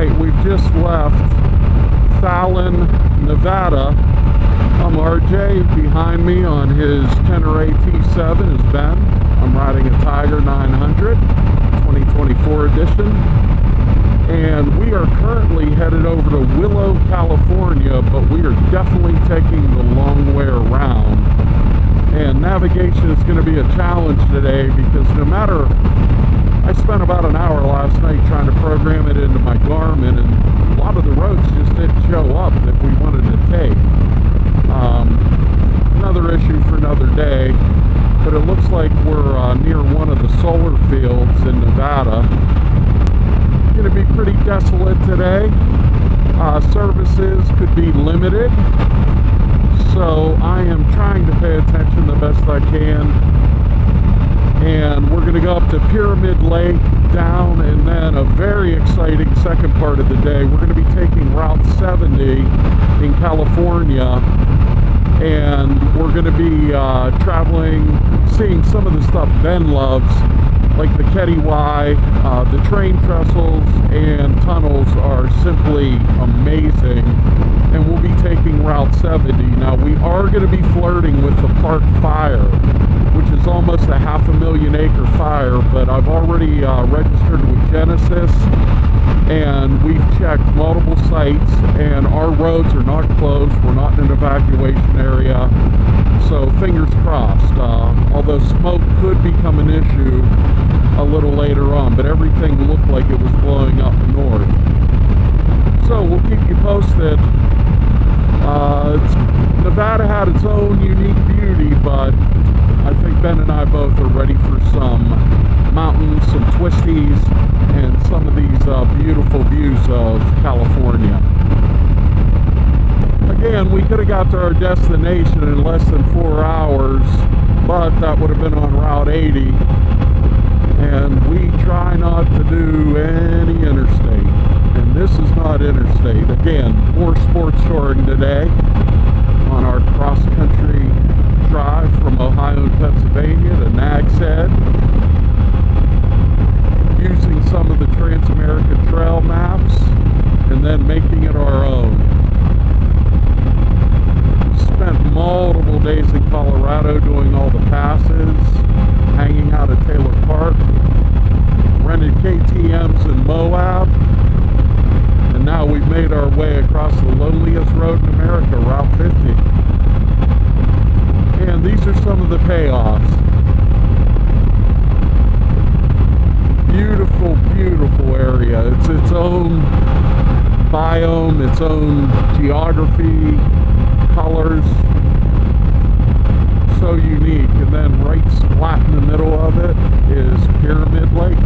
right, we've just left Fallon, Nevada. I'm RJ. Behind me on his Tenere T7 is Ben. I'm riding a Tiger 900, 2024 edition. And we are currently headed over to Willow, California, but we are definitely taking the long way around. And navigation is going to be a challenge today because no matter... I spent about an hour last night trying to program it into my Garmin, and a lot of the roads just didn't show up that we wanted to take. Another issue for another day, but it looks like we're near one of the solar fields in Nevada. It's going to be pretty desolate today. Services could be limited, so I am trying to pay attention the best I can. And we're going to go up to Pyramid Lake, down, and then a very exciting second part of the day. We're going to be taking Route 70 in California, and we're going to be traveling, seeing some of the stuff Ben loves, like the Ketty Y. The train trestles and tunnels are simply amazing, and we'll be taking Route 70. Now, we are going to be flirting with the Park Fire, which is almost a 500,000 acre fire, but I've already registered with Genesis, and we've checked multiple sites, and our roads are not closed. We're not in an evacuation area, so fingers crossed. Although smoke could become an issue a little later on, but everything looked like it was blowing up north. So we'll keep you posted. Nevada had its own unique beauty, but I think Ben and I both are ready for some mountains, some twisties, and some of these beautiful views of California. Again, we could have got to our destination in less than 4 hours, but that would have been on Route 80. And we try not to do any interstate. And this is not interstate. Again, more sports touring today on our cross-country drive from Ohio and Pennsylvania to Nag's Head, using some of the Trans-American Trail maps and then making it our own. We spent multiple days in Colorado doing all the passes, hanging out at Taylor Park, rented KTMs in Moab, and now we've made our way across the loneliest road in America, Route 50. And these are some of the payoffs. Beautiful, beautiful area. It's its own biome, its own geography, colors. So unique. And then right splat in the middle of it is Pyramid Lake.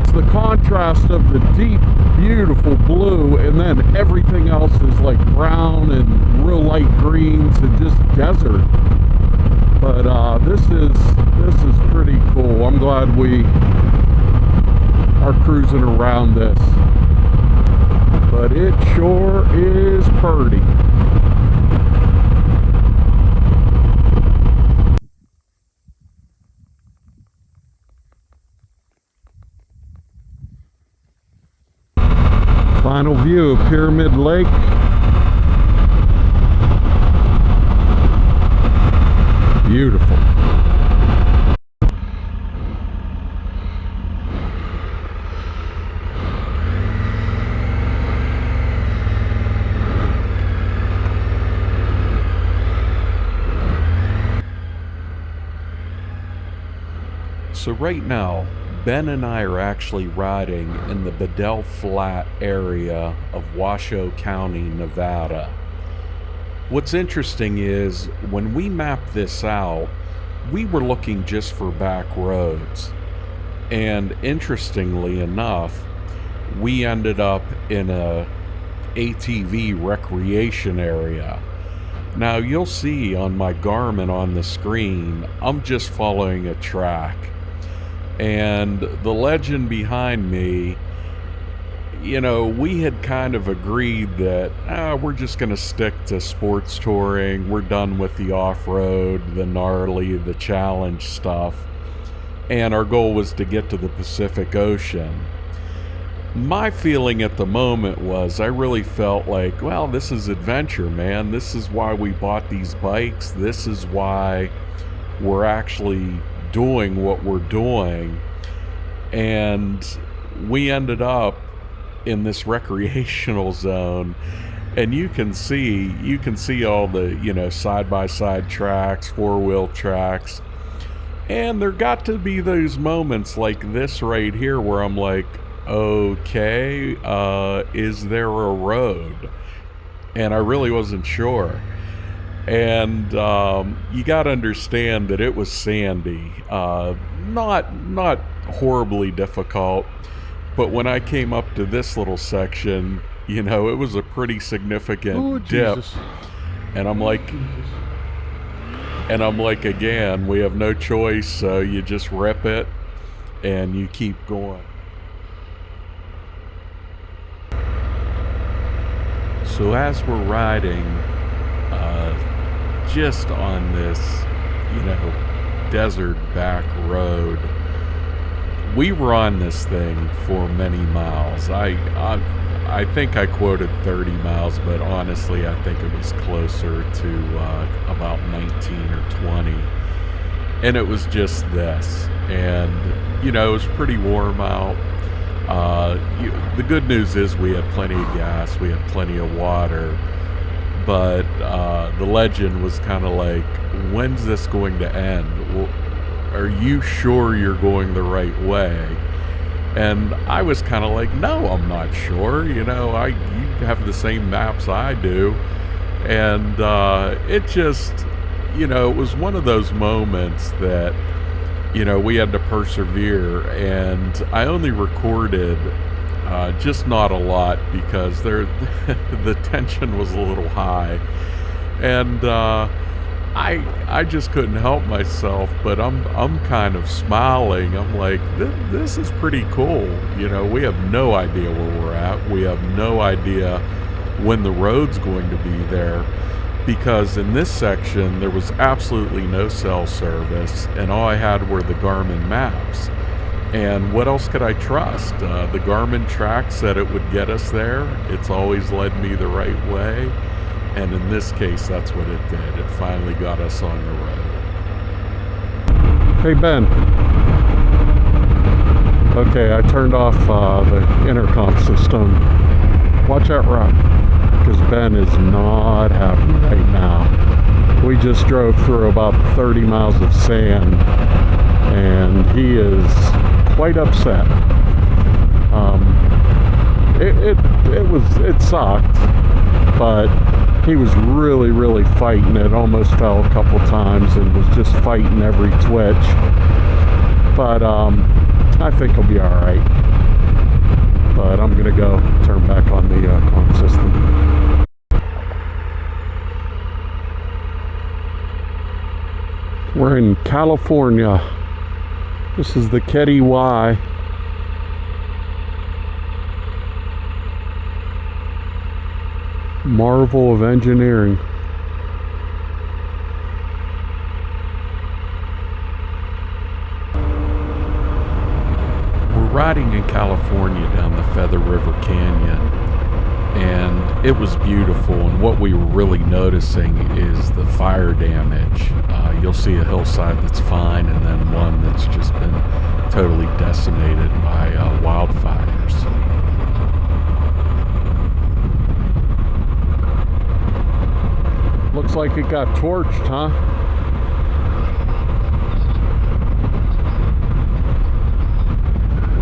It's the contrast of the deep, beautiful blue, and then everything else is like brown and real light greens and just desert. But this is pretty cool. I'm glad we are cruising around this. But it sure is pretty. Final view of Pyramid Lake. Beautiful. So right now, Ben and I are actually riding in the Bedell Flat area of Washoe County, Nevada. What's interesting is when we mapped this out, we were looking just for back roads. And interestingly enough, we ended up in a ATV recreation area. Now you'll see on my Garmin on the screen, I'm just following a track. And the legend behind me, you know, we had kind of agreed that we're just going to stick to sports touring. We're done with the off-road, the gnarly, the challenge stuff. and our goal was to get to the Pacific Ocean. My feeling at the moment was I really felt like, well, this is adventure, man. This is why we bought these bikes. This is why we're actually doing what we're doing. And we ended up in this recreational zone, and you can see all the, side-by-side tracks, four-wheel tracks. And there got to be those moments like this right here where I'm like, okay, is there a road? And I really wasn't sure. And you got to understand that it was sandy, not horribly difficult, but when I came up to this little section, it was a pretty significant dip. Jesus. And I'm like, again, we have no choice, so you just rip it and you keep going. So as we're riding just on this, desert back road, we were on this thing for many miles. I think I quoted 30 miles, but honestly, I think it was closer to about 19 or 20. And it was just this. And, it was pretty warm out. The good news is we had plenty of gas, we had plenty of water, but the legend was kind of like, when's this going to end? Well, are you sure you're going the right way? And I was kind of like, no, I'm not sure. You have the same maps I do. And it just, it was one of those moments that, we had to persevere. And I only recorded just not a lot because the tension was a little high. And I just couldn't help myself, but I'm kind of smiling. I'm like, this is pretty cool. We have no idea where we're at. We have no idea when the road's going to be there, because in this section there was absolutely no cell service, and all I had were the Garmin maps. And what else could I trust? The Garmin track said it would get us there. It's always led me the right way. And in this case, that's what it did. It finally got us on the road. Hey, Ben. Okay, I turned off the intercom system. Watch that rock, because Ben is not happy right now. We just drove through about 30 miles of sand, and he is quite upset. It sucked, but he was really fighting it. Almost fell a couple times and was just fighting every twitch. But I think he'll be all right. But I'm gonna go turn back on the comm system. We're in California. This is the Ketty Y. Marvel of engineering. We're riding in California down the Feather River Canyon, and it was beautiful. And what we were really noticing is the fire damage. You'll see a hillside that's fine, and then one that's just been totally decimated by wildfires. Looks like it got torched, huh?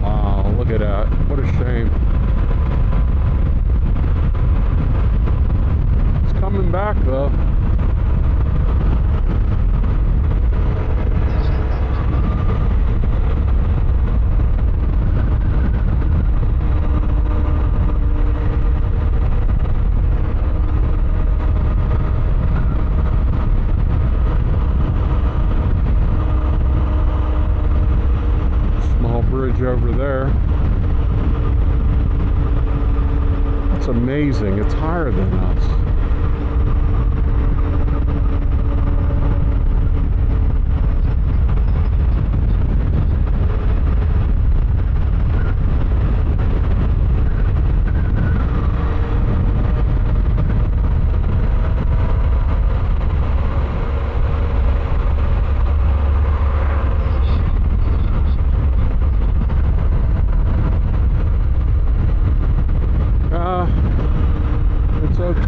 Wow, look at that. What a shame. It's coming back though. Over there. That's amazing. It's higher than us.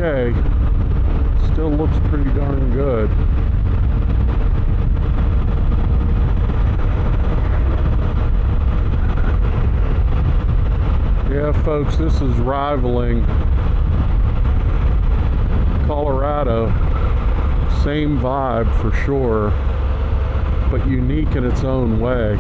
okay. Still looks pretty darn good. Yeah, folks, this is rivaling Colorado. Same vibe for sure, but unique in its own way.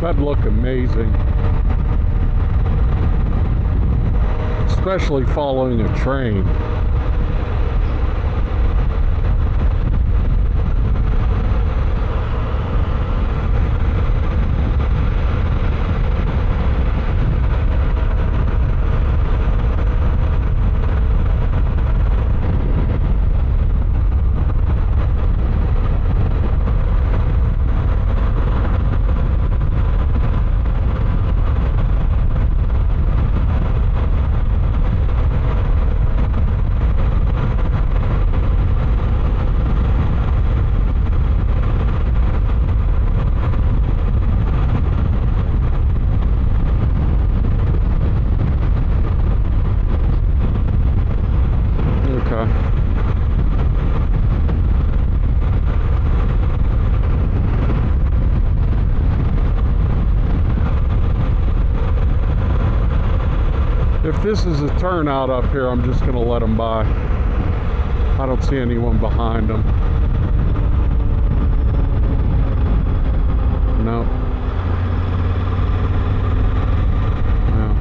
That'd look amazing, especially following a train. If this is a turnout up here, I'm just going to let them by. I don't see anyone behind them. No. No.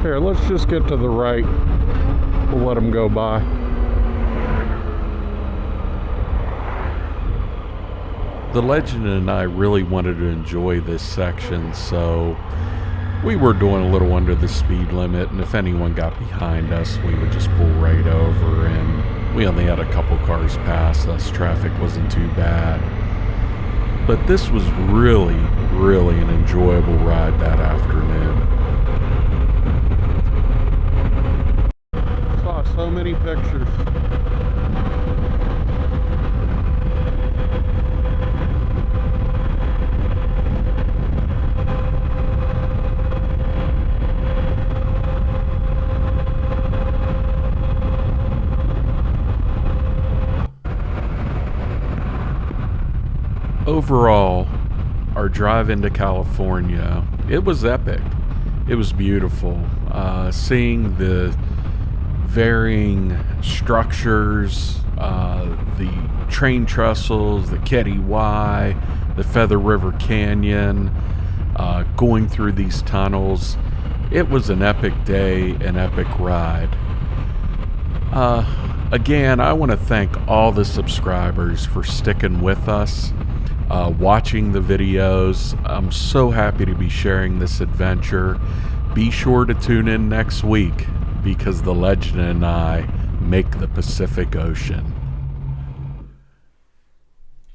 Here, let's just get to the right. We'll let them go by. The legend and I really wanted to enjoy this section, so we were doing a little under the speed limit, and if anyone got behind us, we would just pull right over, and we only had a couple cars pass us. Traffic wasn't too bad. But this was really, really an enjoyable ride that afternoon. Saw so many pictures. Overall, our drive into California, it was epic. It was beautiful. Seeing the varying structures, the train trestles, the Ketty Y, the Feather River Canyon, going through these tunnels. It was an epic day, an epic ride. Again, I want to thank all the subscribers for sticking with us. Watching the videos. I'm so happy to be sharing this adventure. Be sure to tune in next week because the legend and I make the Pacific Ocean.